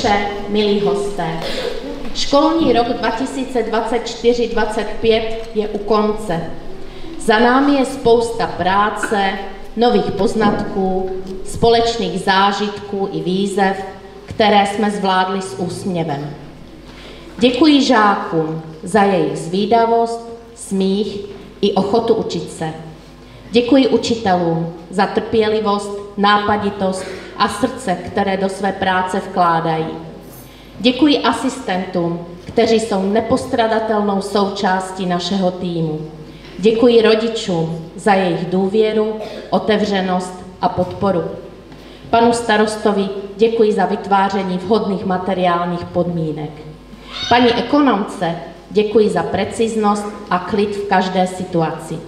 ministře, milí hosté. Školní rok 2024-25 je u konce. Za námi je spousta práce, nových poznatků, společných zážitků i výzev, které jsme zvládli s úsměvem. Děkuji žákům za jejich zvídavost, smích i ochotu učit se. Děkuji učitelům za trpělivost, nápaditost a srdce, které do své práce vkládají. Děkuji asistentům, kteří jsou nepostradatelnou součástí našeho týmu. Děkuji rodičům za jejich důvěru, otevřenost a podporu. Panu starostovi děkuji za vytváření vhodných materiálních podmínek. Paní ekonomce děkuji za preciznost a klid v každé situaci.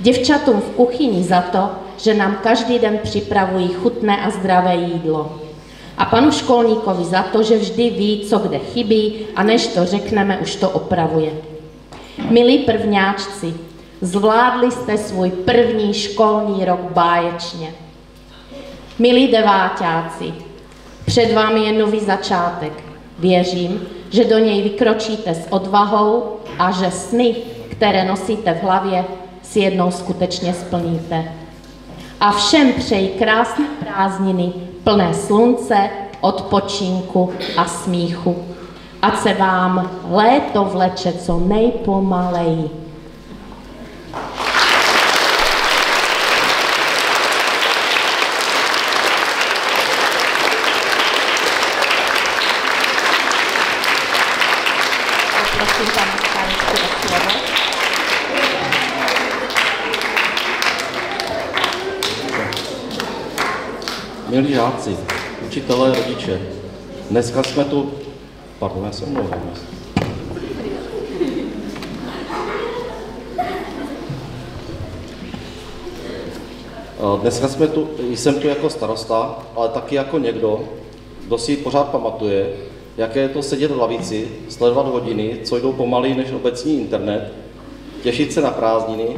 Děvčatům v kuchyni za to, že nám každý den připravují chutné a zdravé jídlo. A panu školníkovi za to, že vždy ví, co kde chybí a než to řekneme, už to opravuje. Milí prvňáčci, zvládli jste svůj první školní rok báječně. Milí deváťáci, před vámi je nový začátek. Věřím, že do něj vykročíte s odvahou a že sny, které nosíte v hlavě, si jednou skutečně splníte. A všem přeji krásné prázdniny, plné slunce, odpočinku a smíchu. Ať se vám léto vleče co nejpomaleji. Prosím, pane starostu, o slovo. Milí žáci, učitelé, rodiče, dneska jsme tu... Pardon, já se omlouvám. Dneska jsem tu jako starosta, ale taky jako někdo, kdo si pořád pamatuje, jaké je to sedět v lavici, sledovat hodiny, co jdou pomaleji než obecní internet, těšit se na prázdniny,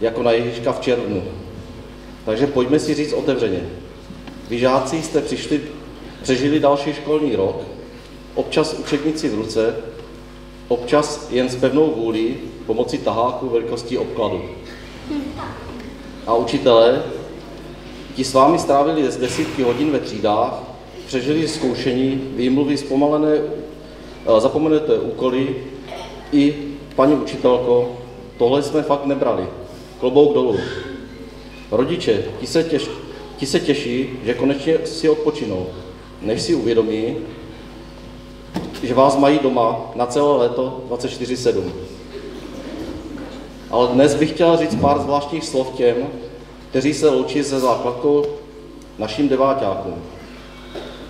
jako na Ježíška v červnu. Takže pojďme si říct otevřeně. Vy žáci jste přežili další školní rok, občas učebnici v ruce, občas jen s pevnou vůlí pomocí taháku velikostí obkladu. A učitelé, ti s vámi strávili desítky hodin ve třídách, přežili zkoušení, výmluvy, zapomenuté úkoly i, paní učitelko, tohle jsme fakt nebrali. Klobouk dolů. Rodiče, ti se těší, že konečně si odpočinou, než si uvědomí, že vás mají doma na celé léto 24/7. Ale dnes bych chtěl říct pár zvláštních slov těm, kteří se loučí se základkou našim deváťákům.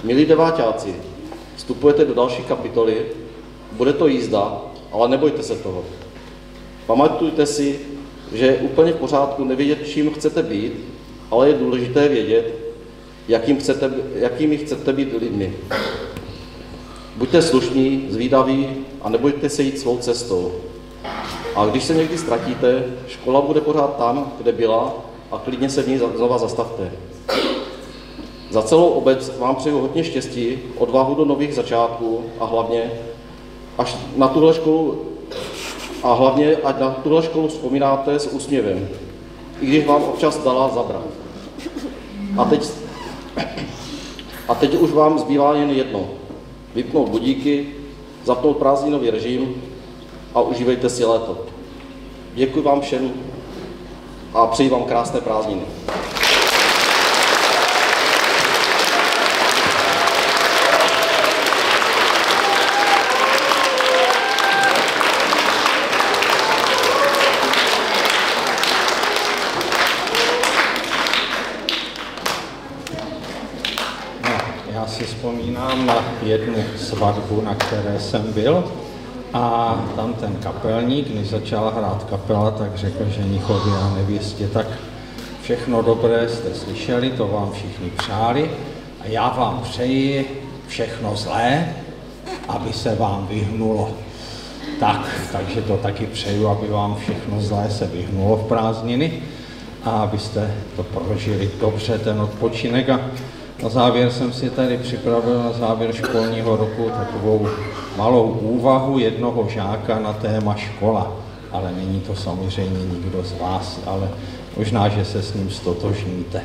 Milí deváťáci, vstupujete do další kapitoly, bude to jízda, ale nebojte se toho. Pamatujte si, že je úplně v pořádku nevědět, čím chcete být, ale je důležité vědět, jakými chcete být lidmi. Buďte slušní, zvídaví a nebojte se jít svou cestou. A když se někdy ztratíte, škola bude pořád tam, kde byla a klidně se v ní znova zastavte. Za celou obec vám přeju hodně štěstí, odvahu do nových začátků a hlavně, ať na tuhle školu vzpomínáte s úsměvem, i když vám občas dala zabrat. A teď už vám zbývá jen jedno. Vypnout budíky, zapnout prázdninový režim a užívejte si léto. Děkuji vám všem a přeji vám krásné prázdniny. Já si vzpomínám na jednu svatbu, na které jsem byl, a tam ten kapelník, než začala hrát kapela, tak řekl ženichovi a nevěstě, tak všechno dobré jste slyšeli, to vám všichni přáli a já vám přeji všechno zlé, aby se vám vyhnulo. Takže to taky přeju, aby vám všechno zlé se vyhnulo v prázdniny a abyste to prožili dobře, ten odpočinek. A Na závěr jsem si tady připravil na závěr školního roku takovou malou úvahu jednoho žáka na téma škola. Ale není to samozřejmě nikdo z vás, ale možná, že se s ním stotožníte.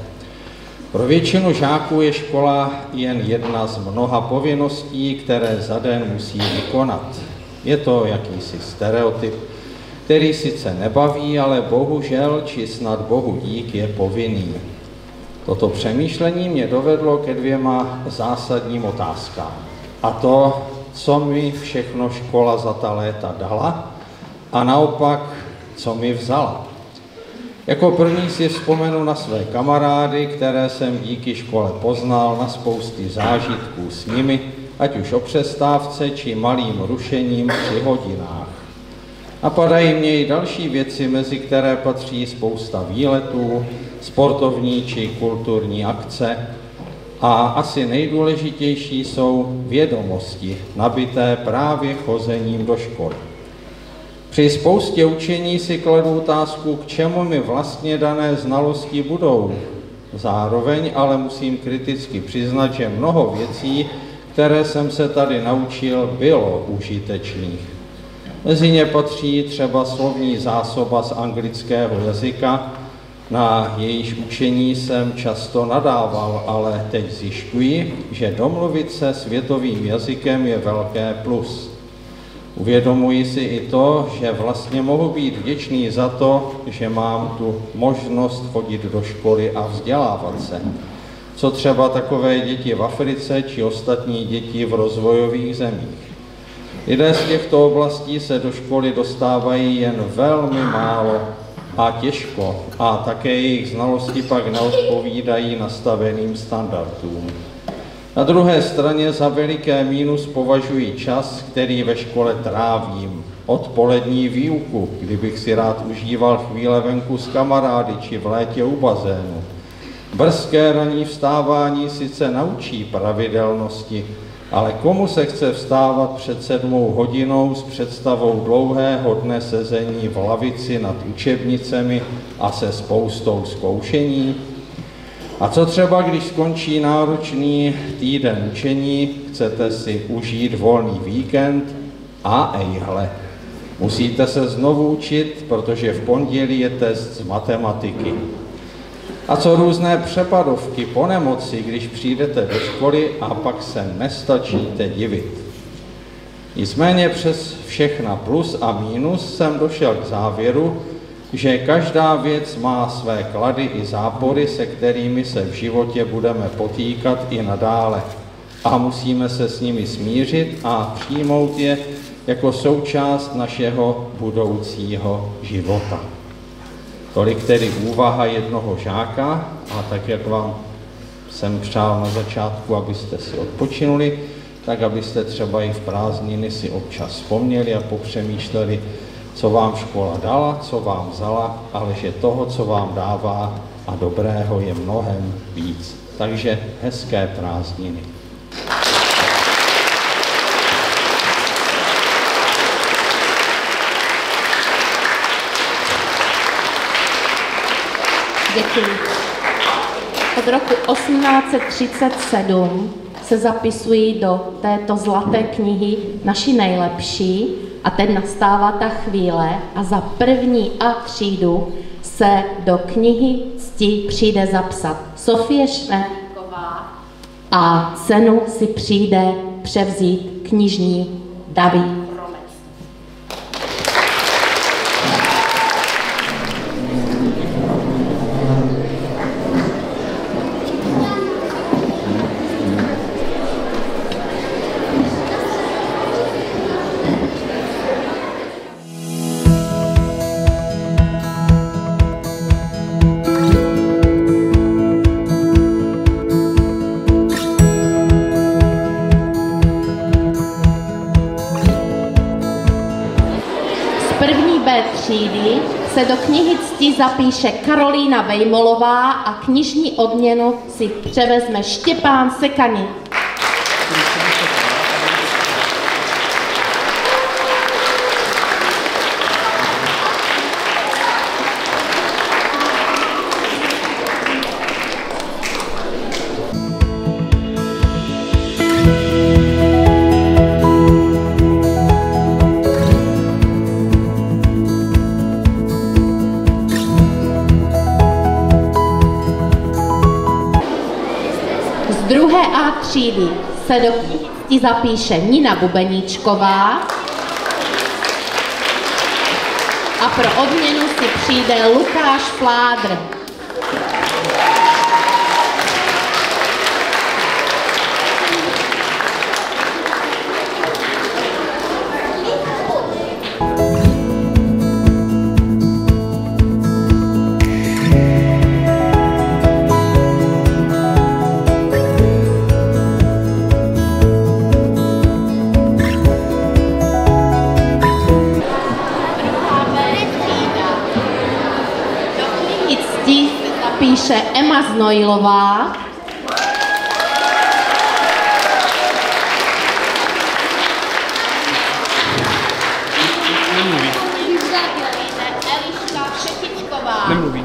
Pro většinu žáků je škola jen jedna z mnoha povinností, které za den musí vykonat. Je to jakýsi stereotyp, který sice nebaví, ale bohužel, či snad bohu dík, je povinný. Toto přemýšlení mě dovedlo ke dvěma zásadním otázkám. A to, co mi všechno škola za ta léta dala, a naopak, co mi vzala. Jako první si vzpomenu na své kamarády, které jsem díky škole poznal, na spousty zážitků s nimi, ať už o přestávce, či malým rušením při hodinách. Napadají mě i další věci, mezi které patří spousta výletů, sportovní či kulturní akce a asi nejdůležitější jsou vědomosti, nabité právě chozením do školy. Při spoustě učení si kladu otázku, k čemu mi vlastně dané znalosti budou. Zároveň ale musím kriticky přiznat, že mnoho věcí, které jsem se tady naučil, bylo užitečných. Mezi ně patří třeba slovní zásoba z anglického jazyka, na jejíž učení jsem často nadával, ale teď zjišťuji, že domluvit se světovým jazykem je velké plus. Uvědomuji si i to, že vlastně mohu být vděčný za to, že mám tu možnost chodit do školy a vzdělávat se. Co třeba takové děti v Africe či ostatní děti v rozvojových zemích. Lidé z těchto oblastí se do školy dostávají jen velmi málo a těžko a také jejich znalosti pak neodpovídají nastaveným standardům. Na druhé straně za veliké mínus považuji čas, který ve škole trávím. Odpolední výuku, kdybych si rád užíval chvíle venku s kamarády či v létě u bazénu. Brzké ranní vstávání sice naučí pravidelnosti, ale komu se chce vstávat před 7 hodinou s představou dlouhého dne sezení v lavici nad učebnicemi a se spoustou zkoušení? A co třeba, když skončí náročný týden učení, chcete si užít volný víkend a ejhle, musíte se znovu učit, protože v pondělí je test z matematiky. A co různé přepadovky po nemoci, když přijdete do školy a pak se nestačíte divit. Nicméně přes všechna plus a mínus jsem došel k závěru, že každá věc má své klady i zápory, se kterými se v životě budeme potýkat i nadále. A musíme se s nimi smířit a přijmout je jako součást našeho budoucího života. Tolik tedy úvaha jednoho žáka a tak, jak vám jsem přál na začátku, abyste si odpočinuli, tak abyste třeba i v prázdniny si občas vzpomněli a popřemýšleli, co vám škola dala, co vám vzala, ale že toho, co vám dává a dobrého, je mnohem víc. Takže hezké prázdniny. Děkuji. Od roku 1837 se zapisují do této zlaté knihy naši nejlepší a teď nastává ta chvíle a za první A třídu se do knihy cti přijde zapsat Sofie Šnédíková a cenu si přijde převzít knižní David. Třídy se do knihy cti zapíše Karolína Vejmolová a knižní odměnu si převezme Štěpán Sekaník. se do knihy zapíše Nina Bubeníčková a pro odměnu si přijde Lukáš Fládr. Píše Emma Znojlová. Eliška Šetičková. Nemluví.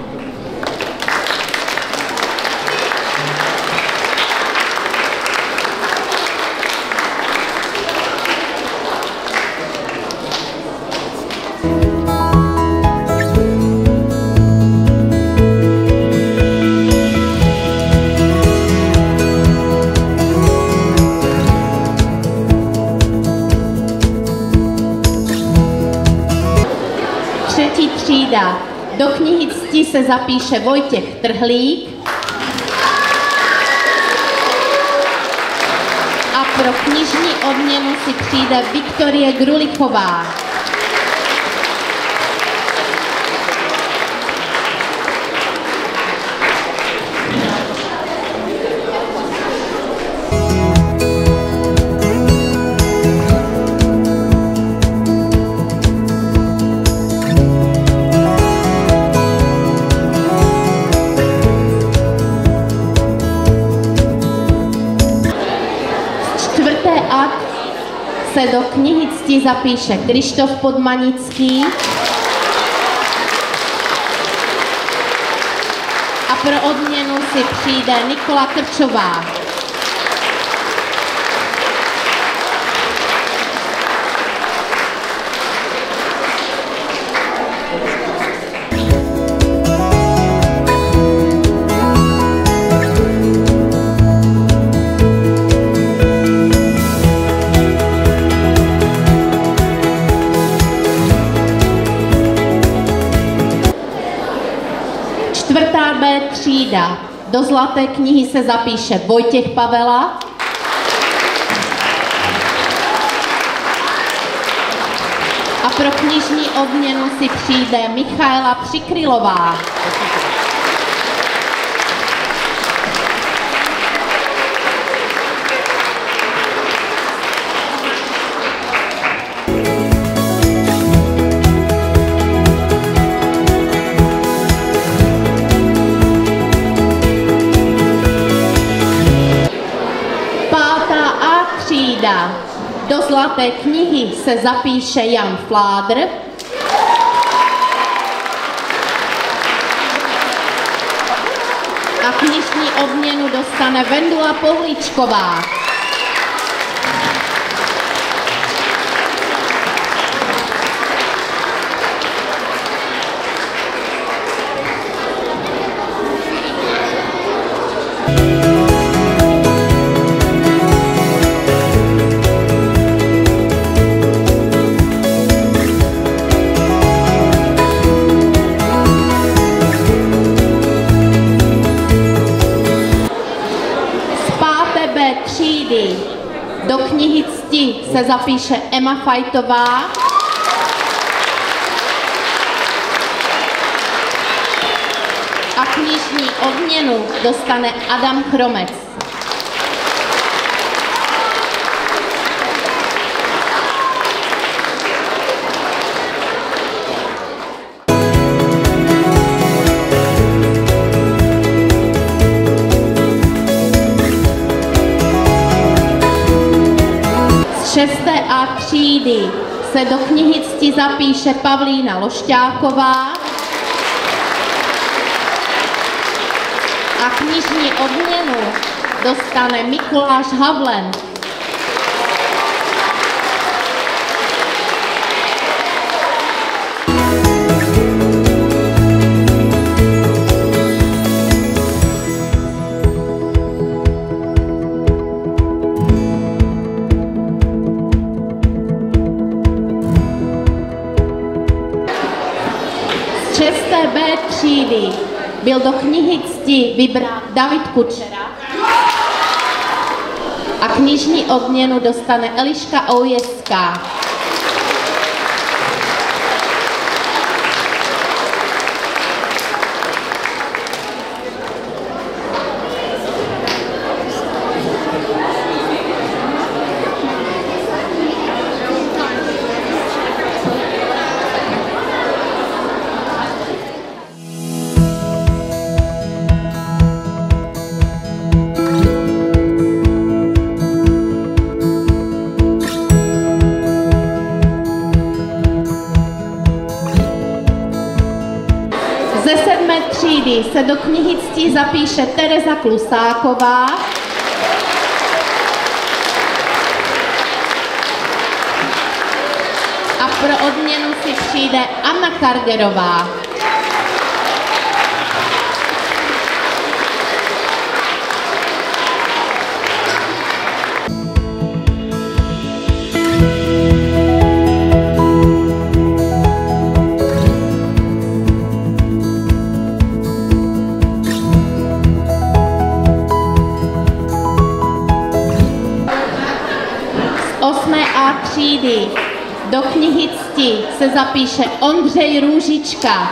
Třetí třída. Do knihy cti se zapíše Vojtěch Trhlík a pro knižní odměnu si přijde Viktorie Grulichová. Se do knihy cti zapíše Krištof Podmanický a pro odměnu si přijde Nikola Krčová. Čtvrtá B třída. Do zlaté knihy se zapíše Vojtěch Pavela a pro knižní odměnu si přijde Michaela Přikrylová. Do zlaté knihy se zapíše Jan Fládr a knižní odměnu dostane Vendula Povlíčková. Do knihy cti se zapíše Emma Fajtová a knižní odměnu dostane Adam Chromec. Šesté A třídy se do knihy cti zapíše Pavlína Lošťáková a knižní odměnu dostane Mikuláš Havlen. B třídy byl do knihy cti vybrán David Kučera a knižní odměnu dostane Eliška Oujeská. Ze 7. třídy se do knihy cti zapíše Tereza Klusáková a pro odměnu si přijde Anna Kargerová. A třídy do knihy cti se zapíše Ondřej Růžička.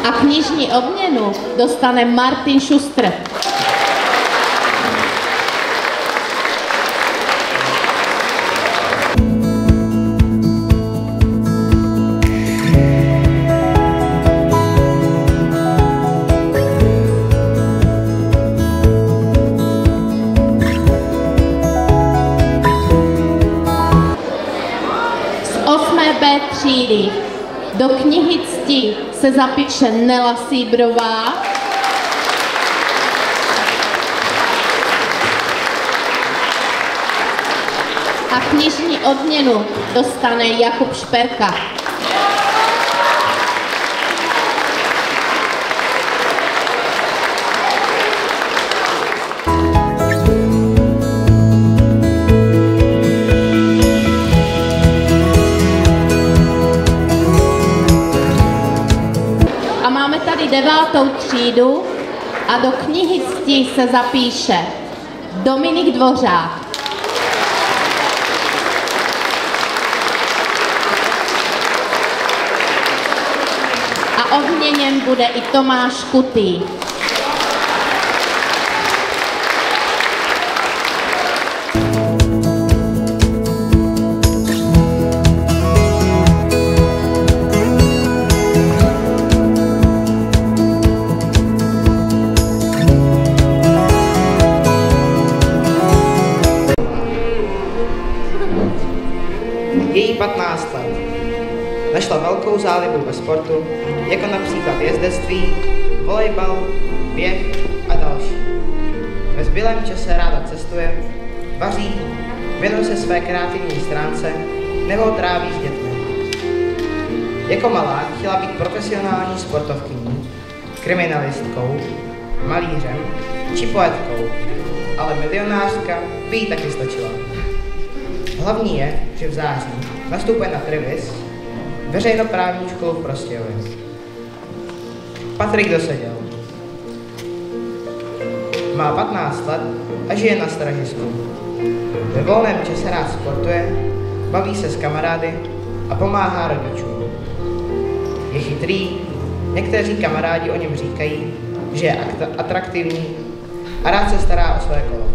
A knižní odměnu dostane Martin Šustr. B třídy do knihy cti se zapíše Nela Síbrová a knižní odměnu dostane Jakub Šperka. Máme tady 9. třídu a do knihy cti se zapíše Dominik Dvořák. A odměněn bude i Tomáš Kutý. Její 15 let. Našla velkou zálibu ve sportu, jako například jezdectví, volejbal, běh a další. Ve zbylém čase ráda cestuje, vaří, věnuje se své kreativní stránce nebo tráví s dětmi. Jako malá chtěla být profesionální sportovkyní, kriminalistkou, malířem či poetkou, ale milionářka by jí taky stačila. Hlavní je, že v září nastupuje na Trevis, veřejnoprávní školu v Prostějově. Patrik Doseděl. Má 15 let a žije na Stražisku. Ve volném čase rád sportuje, baví se s kamarády a pomáhá rodičům. Je chytrý, někteří kamarádi o něm říkají, že je atraktivní a rád se stará o své kolo.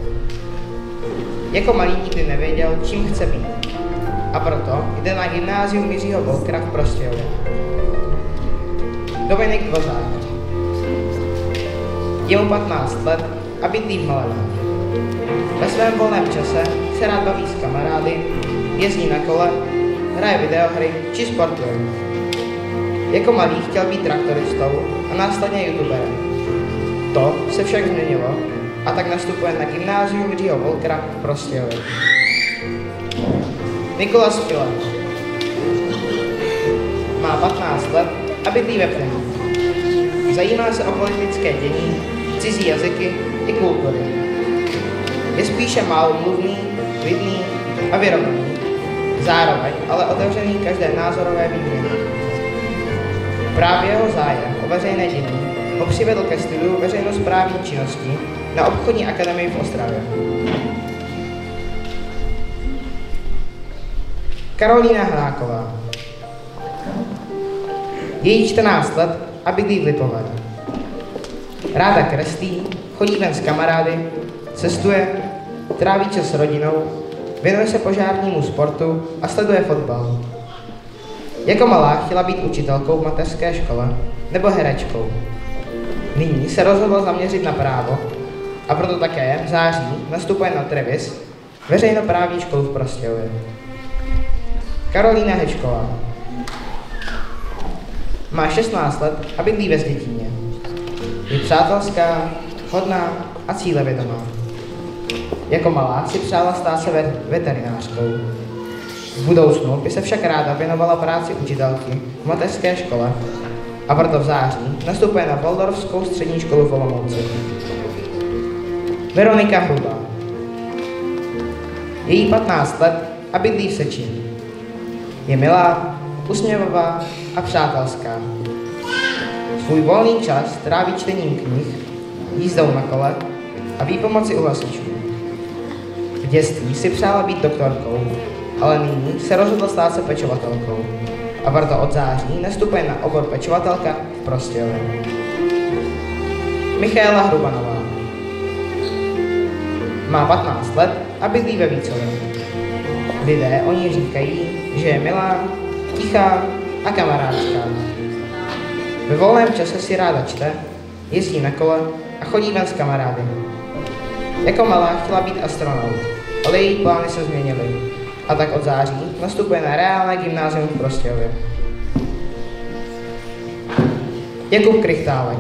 Jako malý nikdy nevěděl, čím chce být. A proto jde na gymnázium Jiřího Volkra v Prostějově. Dominik Dvořák. Je mu 15 let a bydlí v Malé. Ve svém volném čase se rád baví s kamarády, jezdí na kole, hraje videohry či sportuje. Jako malý chtěl být traktoristou a následně youtuberem. To se však změnilo a tak nastupuje na gymnázium Jiřího Volkra v Prostějově. Nikolas File. Má 15 let a bydlí ve Plzni. Zajímá se o politické dění, cizí jazyky i kultury. Je spíše málomluvný, klidný a vyrovnaný, zároveň ale otevřený každé názorové výměny. Právě jeho zájem o veřejné dění ho přivedl ke studiu veřejnosprávní činnosti na obchodní akademii v Ostravě. Karolína Hráková. Je jí 14 let a bydlí v Lipové. Ráda kreslí, chodí ven s kamarády, cestuje, tráví čas s rodinou, věnuje se požárnímu sportu a sleduje fotbal. Jako malá chtěla být učitelkou v mateřské škole nebo herečkou. Nyní se rozhodla zaměřit na právo a proto také v září nastupuje na Trevis, veřejnoprávní školu v Prostějově. Karolína Hečková. Má 16 let a bydlí ve Zdětíně. Je přátelská, hodná a cílevědomá. Jako malá si přála stát se veterinářkou. V budoucnu by se však ráda věnovala práci učitelky v mateřské škole a proto v září nastupuje na Waldorfskou střední školu v Olomouci. Veronika Hrubá. Je jí 15 let a bydlí v Seči. Je milá, usměvavá a přátelská. Svůj volný čas tráví čtením knih, jízdou na kole a výpomoci u hasičů. V dětství si přála být doktorkou, ale nyní se rozhodla stát se pečovatelkou a proto od září nastupuje na obor pečovatelka v Prostějově. Michaela Hrubanová. Má 15 let a bydlí ve Vícově. Lidé o ní říkají, že je milá, tichá a kamarádská. Ve volném čase si ráda čte, jezdí na kole a chodí ven s kamarády. Jako malá chtěla být astronaut, ale její plány se změnily a tak od září nastupuje na reálné gymnázium v Prostějově. Jakub Krychtálek.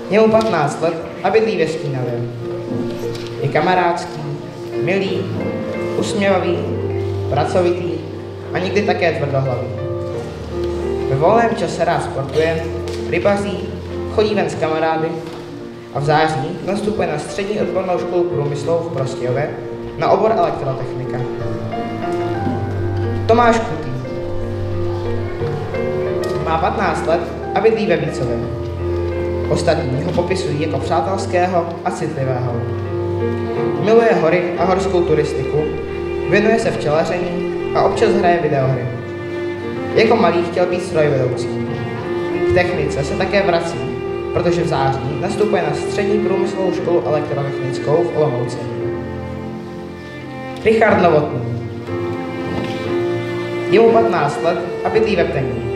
Je mu 15 let a bydlí ve Stínavě. Je kamarádský, milý, usměvavý, pracovitý a někdy také tvrdohlavý. Ve volném čase rád sportuje, rybaří, chodí ven s kamarády a v září nastupuje na střední odbornou školu průmyslovou v Prostějově na obor elektrotechnika. Tomáš Kutý. Má 15 let a bydlí ve Vícově. Ostatní ho popisují jako přátelského a citlivého. Miluje hory a horskou turistiku, věnuje se včelaření a občas hraje videohry. Jako malý chtěl být strojvedoucí. K technice se také vrací, protože v září nastupuje na střední průmyslovou školu elektrotechnickou v Olomouci. Richard Novotný. Je mu 15 let a bydlí ve Ptení.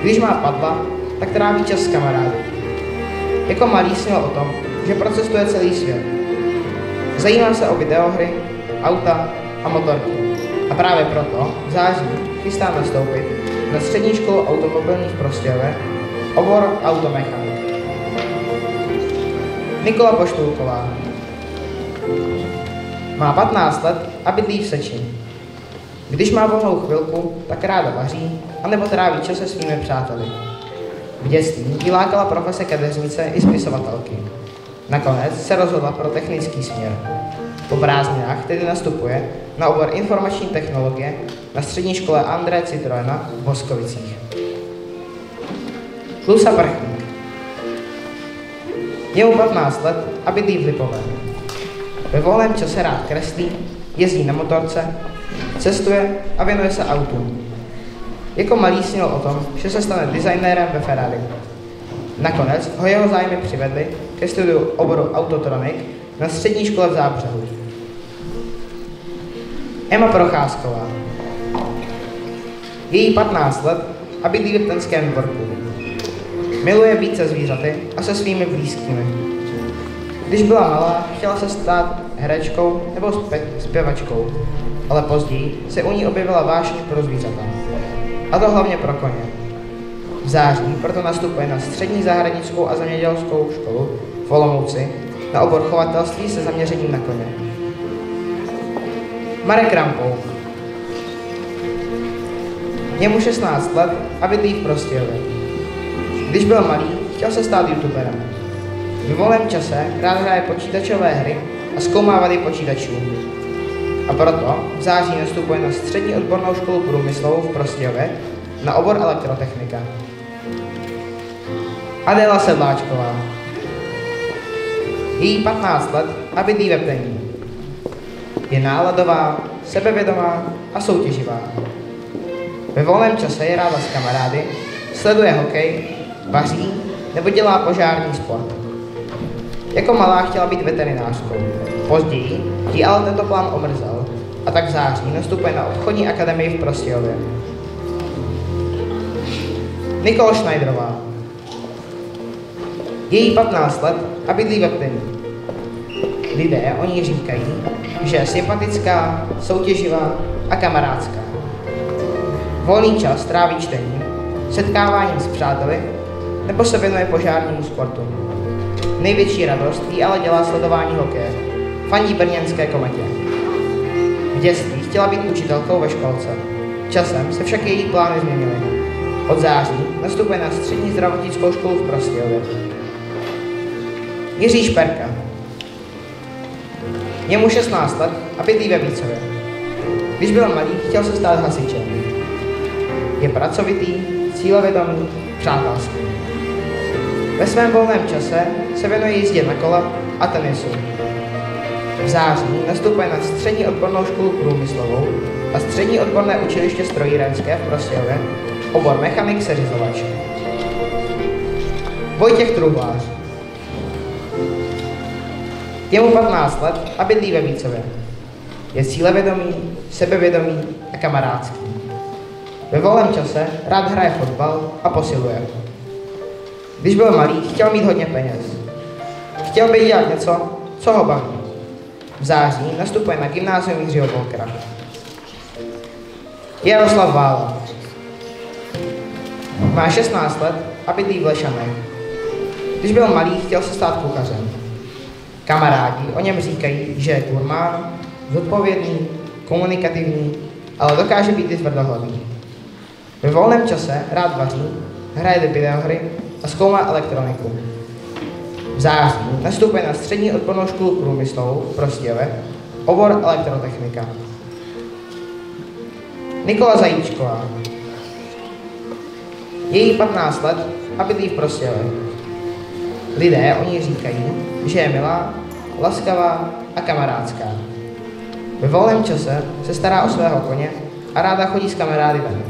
Když má padla, tak tráví čas s kamarády. Jako malý snil o tom, že procestuje celý svět. Zajímá se o videohry, auta a motorky. A právě proto v září chystá nastoupit na střední školu automobilní v Prostějově, obor automechanik. Nikola Poštulková. Má 15 let a bydlí v Seči. Když má volnou chvilku, tak ráda vaří, anebo tráví čas se svými přáteli. V dětství jí lákala profese kadeřnice i spisovatelky. Nakonec se rozhodla pro technický směr. Po prázdninách tedy nastupuje na obor informační technologie na střední škole Andreje Citroena v Hoskovicích. Lusa Prchník. Je mu 15 let a bydlí v Lipové. Ve volném čase rád kreslí, jezdí na motorce, cestuje a věnuje se autům. Jako malý snil o tom, že se stane designérem ve Ferrari. Nakonec ho jeho zájmy přivedly ke studiu oboru Autotronik na střední škole v Zábřehu. Emma Procházková. Je jí 15 let a bydlí v Tenském Dvorku. Miluje být se zvířaty a se svými blízkými. Když byla malá, chtěla se stát herečkou nebo zpěvačkou, ale později se u ní objevila vášeň pro zvířata. A to hlavně pro koně. V září proto nastupuje na střední zahradnickou a zemědělskou školu v Olomouci na obor chovatelství se zaměřením na koně. Marek Rampouch. Je mu 16 let a bydlí v Prostějově. Když byl malý, chtěl se stát youtuberem. V volném čase rád hraje počítačové hry a zkoumá vady počítačů. A proto v září nastupuje na střední odbornou školu průmyslovou v Prostějově na obor elektrotechnika. Adéla Sedláčková. Je jí 15 let a bydlí ve Plení. Je náladová, sebevědomá a soutěživá. Ve volném čase je ráda s kamarády, sleduje hokej, vaří nebo dělá požární sport. Jako malá chtěla být veterinářkou. Později jí ale tento plán omrzel a tak v září nastupuje na obchodní akademii v Prostějově. Nikola Schneiderová. Je jí 15 let a bydlí ve Plzni. Lidé o ní říkají, že je sympatická, soutěživá a kamarádská. Volný čas tráví čtením, setkáváním s přáteli nebo se věnuje požárnímu sportu. Největší radost jí ale dělá sledování hokeje. Fandí brněnské Kometě. V dětství chtěla být učitelkou ve školce. Časem se však její plány změnily. Od září nastupuje na střední zdravotnickou školu v Prostějově. Jiří Šperka. Je mu 16 let a bydlí ve Vícově. Když byl malý, chtěl se stát hasičem. Je pracovitý, cílevědomý, přátelský. Ve svém volném čase se věnuje jízdě na kole a tenisu. V září nastupuje na střední odbornou školu průmyslovou a střední odborné učiliště strojírenské v Prostějově, obor mechanik seřizovač. Vojtěch Truhlář. Je mu 15 let a bydlí ve Vícově. Je cílevědomý, sebevědomý a kamarádský. Ve volném čase rád hraje fotbal a posiluje. Když byl malý, chtěl mít hodně peněz. Chtěl by dělat něco, co ho baví. V září nastupuje na gymnázium Jiřího Volkera. Jaroslav Vála. Má 16 let a bydlí v Lešanech. Když byl malý, chtěl se stát kuchařem. Kamarádi o něm říkají, že je gurmán, zodpovědný, komunikativní, ale dokáže být i tvrdohlavý. Ve volném čase rád vaří, hraje do videohry a zkoumá elektroniku. V září nastupuje na střední odbornou školu průmyslovou v Prostějově, obor elektrotechnika. Nikola Zajíčková. Je jí 15 let a bydlí v Prostějově. Lidé o ní říkají, že je milá, laskavá a kamarádská. Ve volném čase se stará o svého koně a ráda chodí s kamarády ven.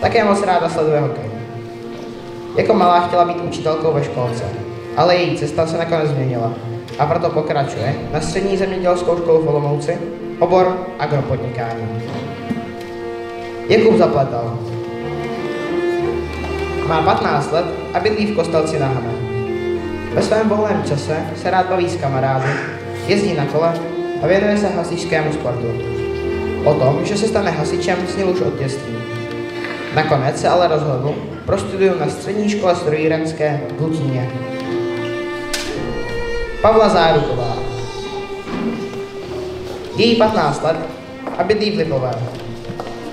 Také moc ráda sleduje hokej. Jako malá chtěla být učitelkou ve školce, ale její cesta se nakonec změnila a proto pokračuje na střední zemědělskou školu v Olomouci, obor agropodnikání. Jakub Zapletal. Má 15 let a bydlí v Kostelci na Hané. Ve svém volném čase se rád baví s kamarády, jezdí na kole a věnuje se hasičskému sportu. O tom, že se stane hasičem, snil už od dětství. Nakonec se ale rozhodl pro studium na střední škole strojírenské v Lutíně. Pavla Záruková. Je jí 15 let a bydlí v Lipové.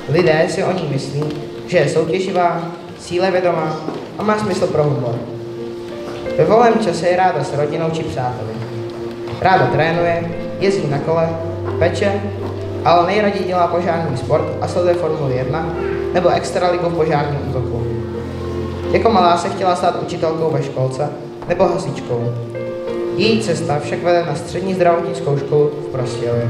Lidé si o ní myslí, že je soutěživá, cílevědomá a má smysl pro humor. Ve volném čase je ráda s rodinou či přáteli. Ráda trénuje, jezdí na kole, peče, ale nejraději dělá požární sport a sleduje Formuli 1 nebo extraligu v požárním útoku. Jako malá se chtěla stát učitelkou ve školce nebo hasičkou. Její cesta však vede na střední zdravotnickou školu v Prostějově.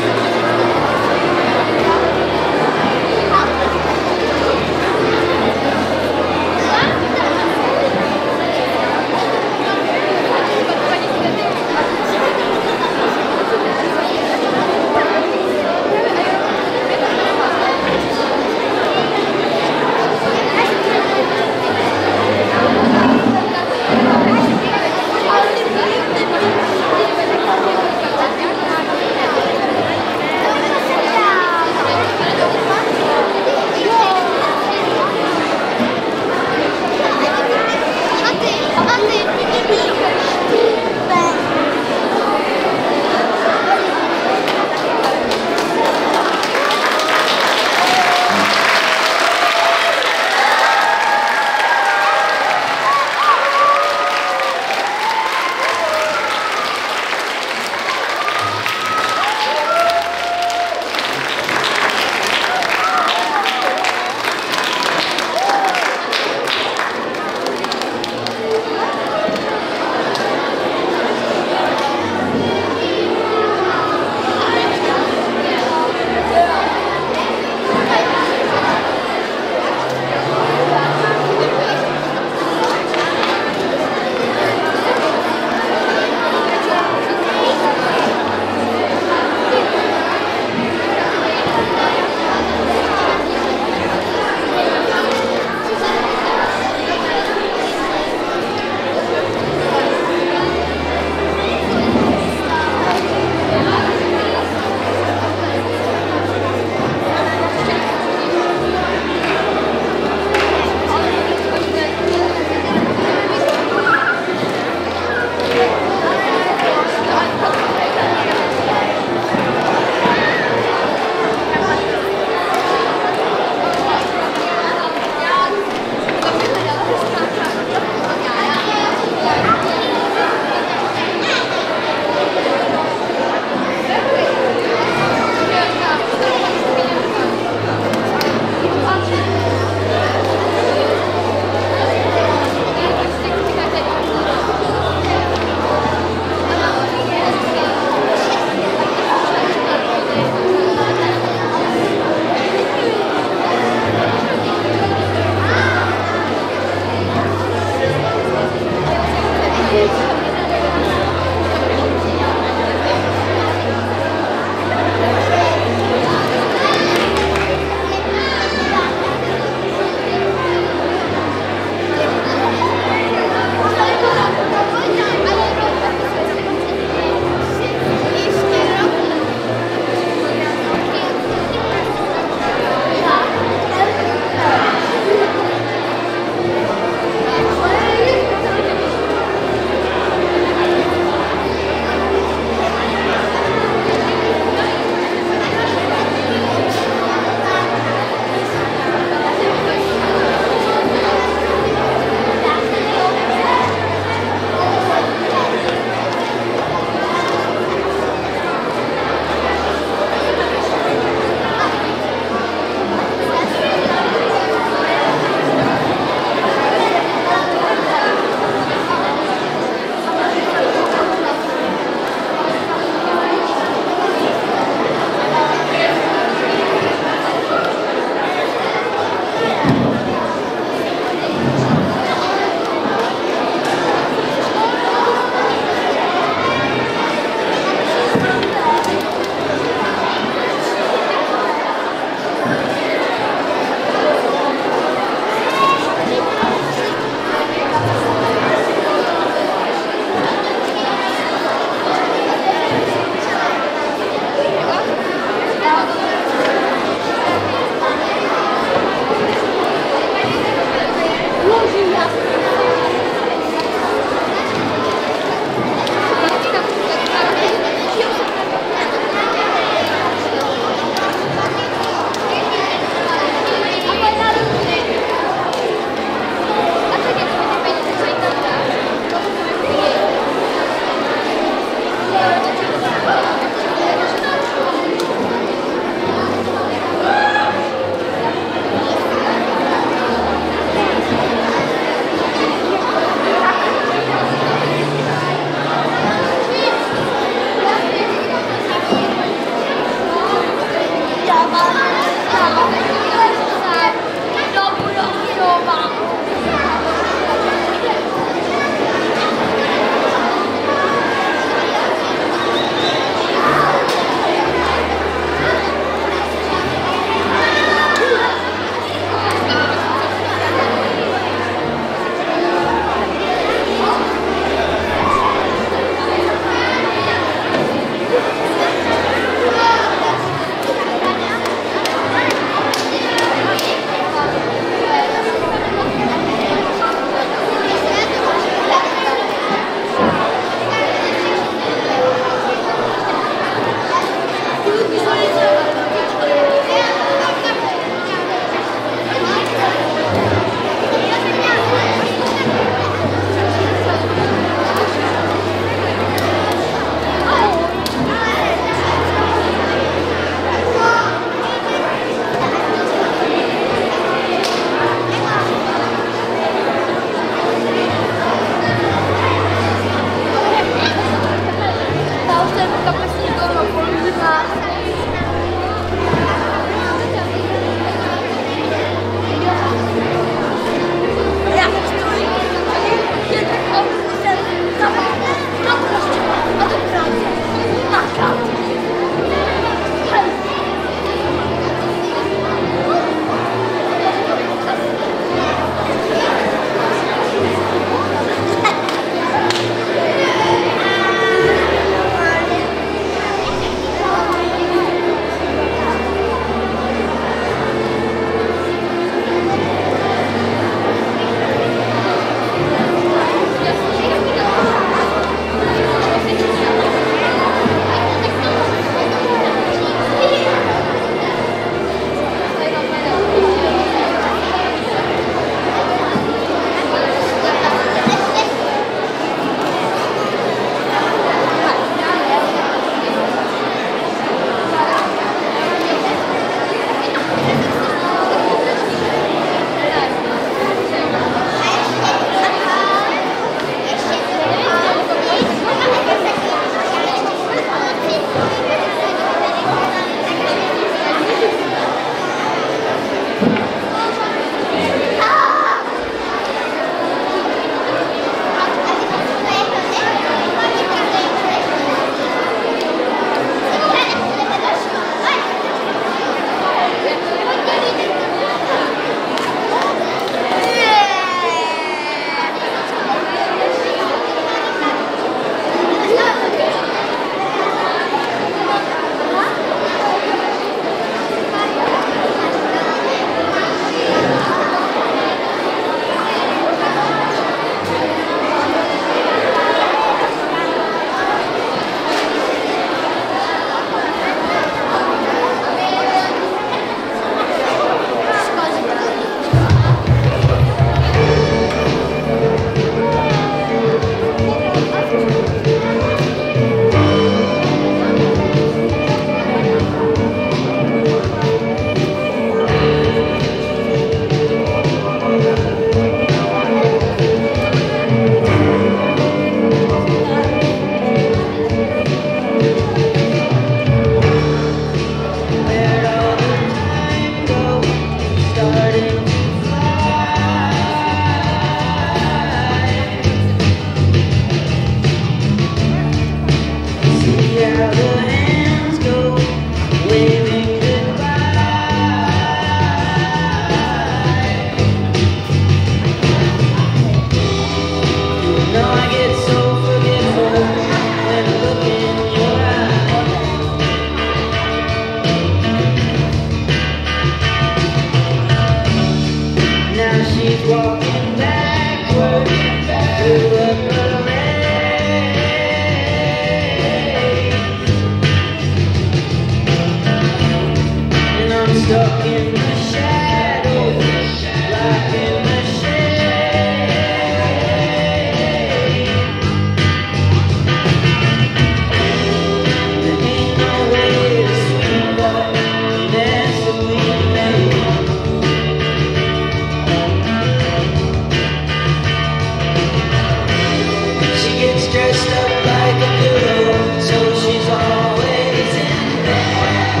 dressed up like a girl, so she's always in bed.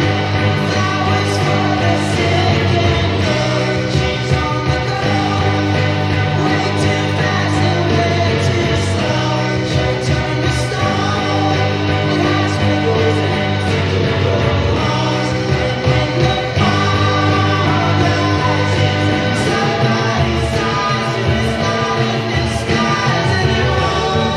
Flowers for the sick and good. She's on the go, way too fast and way too slow. She'll turn to stone and ask me goes into the rose. And when the fall rises, somebody sighs, it's not in disguise anymore.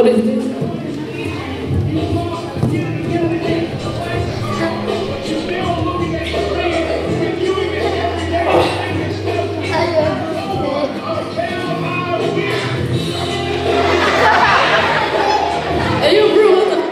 humoristické. Hey, yo, bro, what the...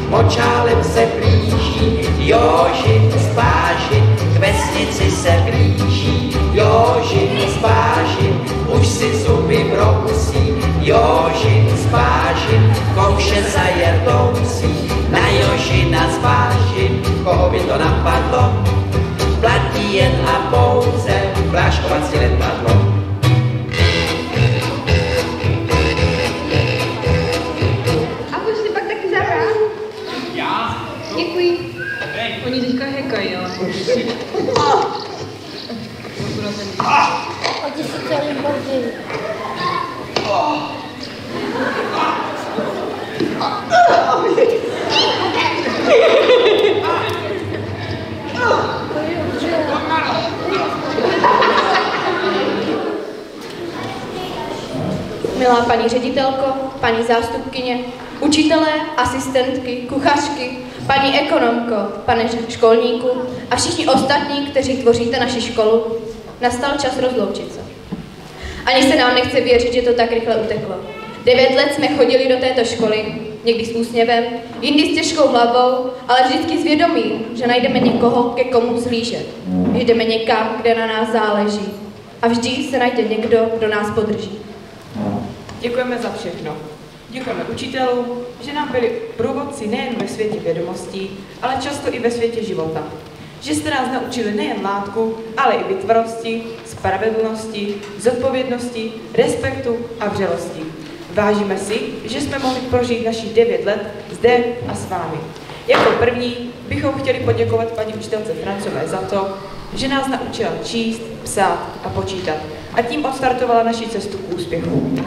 Močálem se blíží, Joži z Páži, k vesnici se blíží, Joži z Páži, už si zuby brousí, Joži z Páži, kouše za jerdousí, na Jožina z Páži, koho by to napadlo, platí jen a pouze, pláškovací letadlo. Oni teďka hekají, ale... A ty si celý bordel. Milá paní ředitelko, paní zástupkyně, učitelé, asistentky, kuchařky, paní ekonomko, pane školníku a všichni ostatní, kteří tvoříte naši školu, nastal čas rozloučit se. Ani se nám nechce věřit, že to tak rychle uteklo. 9 let jsme chodili do této školy, někdy s úsměvem, jindy s těžkou hlavou, ale vždycky s vědomím, že najdeme někoho, ke komu vzhlížet. Jdeme někam, kde na nás záleží. A vždy se najde někdo, kdo nás podrží. Děkujeme za všechno. Děkujeme učitelům, že nám byli průvodci nejen ve světě vědomostí, ale často i ve světě života. že jste nás naučili nejen látku, ale i vytrvalosti, spravedlnosti, zodpovědnosti, respektu a vřelosti. Vážíme si, že jsme mohli prožít našich 9 let zde a s vámi. Jako první bychom chtěli poděkovat paní učitelce Francové za to, že nás naučila číst, psát a počítat a tím odstartovala naši cestu k úspěchu.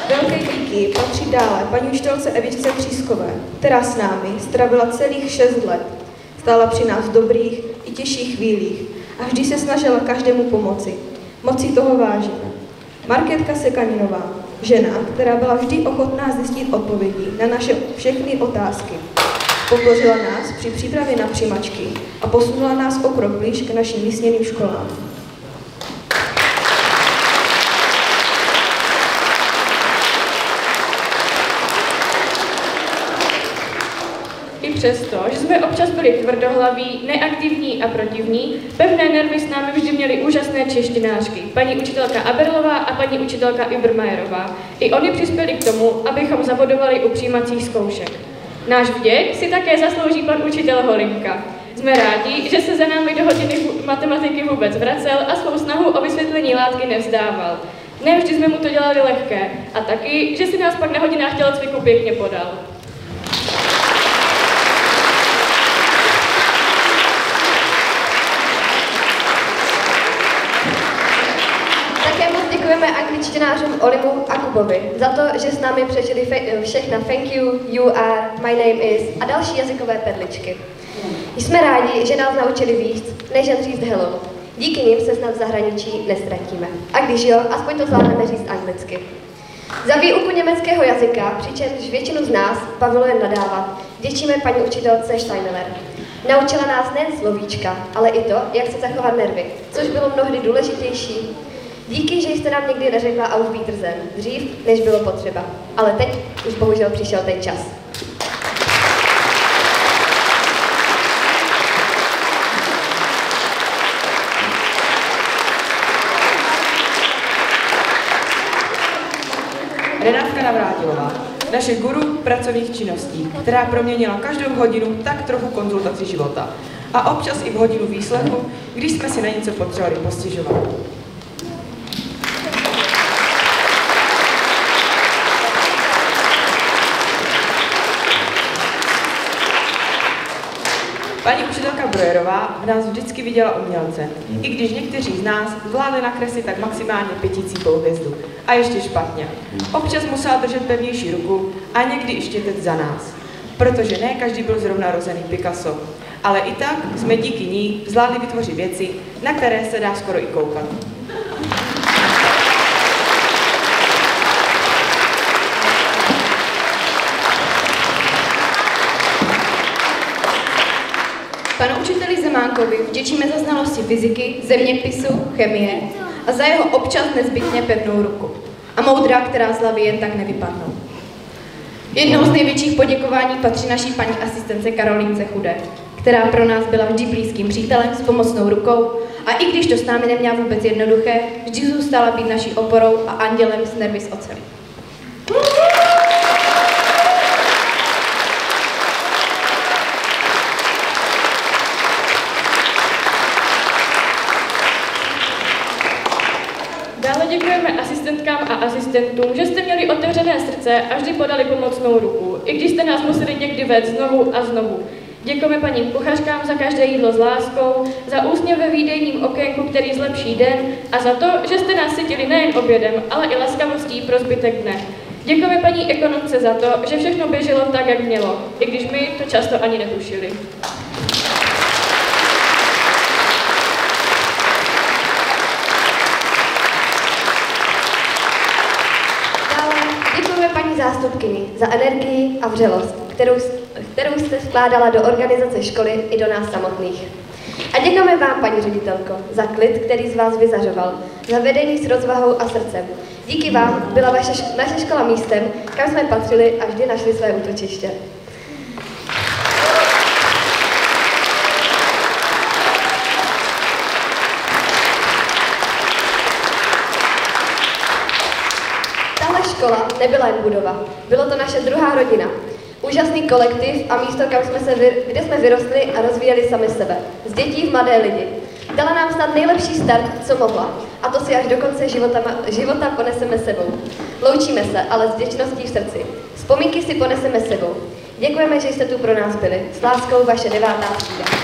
Velké díky patří dále paní učitelce Evičce Třískové, která s námi strávila celých 6 let. Stála při nás v dobrých i těžších chvílích a vždy se snažila každému pomoci. Moc si toho vážíme. Markétka Sekaninová, žena, která byla vždy ochotná zjistit odpovědi na naše všechny otázky. Podpořila nás při přípravě na přijímačky a posunula nás o krok blíž k našim vysněným školám. Přesto, že jsme občas byli tvrdohlaví, neaktivní a protivní, pevné nervy s námi vždy měly úžasné češtinářky, paní učitelka Aberlová a paní učitelka Ibermajerová. I oni přispěli k tomu, abychom zabodovali u přijímacích zkoušek. Náš vděk si také zaslouží pan učitel Holinka. Jsme rádi, že se za námi do hodiny matematiky vůbec vracel a svou snahu o vysvětlení látky nevzdával. Ne vždy jsme mu to dělali lehké a taky, že si nás pak na hodinách tělocviku pěkně podal. Děkujeme angličtinářům Olimu a Kubovi za to, že s námi přečetli všechna thank you, you are, my name is a další jazykové perličky. Jsme rádi, že nás naučili víc, než jen říct hello. Díky nim se snad v zahraničí nestratíme. A když jo, aspoň to zvládneme říct anglicky. Za výuku německého jazyka, přičemž většinu z nás bavilo jen nadávat, děčíme paní učitelce Steineler. Naučila nás nejen slovíčka, ale i to, jak se zachovat nervy, což bylo mnohdy důležitější. Díky, že jste nám někdy neřekla Auf Wiedersehen, dřív, než bylo potřeba. Ale teď už bohužel přišel ten čas. Renátka Navrátilová, naše guru pracovních činností, která proměnila každou hodinu tak trochu konzultaci života. A občas i v hodinu výslechu, když jsme si na něco potřebovali postěžovat. Paní učitelka Brojerová v nás vždycky viděla umělce, i když někteří z nás zvládli nakreslit tak maximálně 500 hvězdu. A ještě špatně. Občas musela držet pevnější ruku a někdy i štětet za nás. Protože ne každý byl zrovna rozený Picasso. Ale i tak jsme díky ní zvládli vytvořit věci, na které se dá skoro i koukat. Panu učiteli Zemánkovi vděčíme za znalosti fyziky, zeměpisu, chemie a za jeho občas nezbytně pevnou ruku. A moudra, která z hlavy jen tak nevypadnou. Jednou z největších poděkování patří naší paní asistence Karolínce Chudé, která pro nás byla vždy blízkým přítelem s pomocnou rukou a i když to s námi neměla vůbec jednoduché, vždy zůstala být naší oporou a andělem s nervy z oceli. Dále děkujeme asistentkám a asistentům, že jste měli otevřené srdce a vždy podali pomocnou ruku, i když jste nás museli někdy vést znovu a znovu. Děkujeme paním kuchařkám za každé jídlo s láskou, za úsměv ve výdejním okénku, který zlepší den a za to, že jste nás sytili nejen obědem, ale i laskavostí pro zbytek dne. Děkujeme paní ekonomce za to, že všechno běželo tak, jak mělo, i když my to často ani netušili. Paní zástupkyni za energii a vřelost, kterou jste vkládala do organizace školy i do nás samotných. A děkujeme vám, paní ředitelko, za klid, který z vás vyzařoval, za vedení s rozvahou a srdcem. Díky vám byla naše škola místem, kam jsme patřili a vždy našli své útočiště. škola nebyla jen budova, bylo to naše druhá rodina. Úžasný kolektiv a místo, kde jsme vyrostli a rozvíjeli sami sebe. Z dětí v mladé lidi. Dala nám snad nejlepší start, co mohla. A to si až do konce života poneseme sebou. Loučíme se, ale s vděčností v srdci. Vzpomínky si poneseme sebou. Děkujeme, že jste tu pro nás byli. S láskou vaše 9. třída.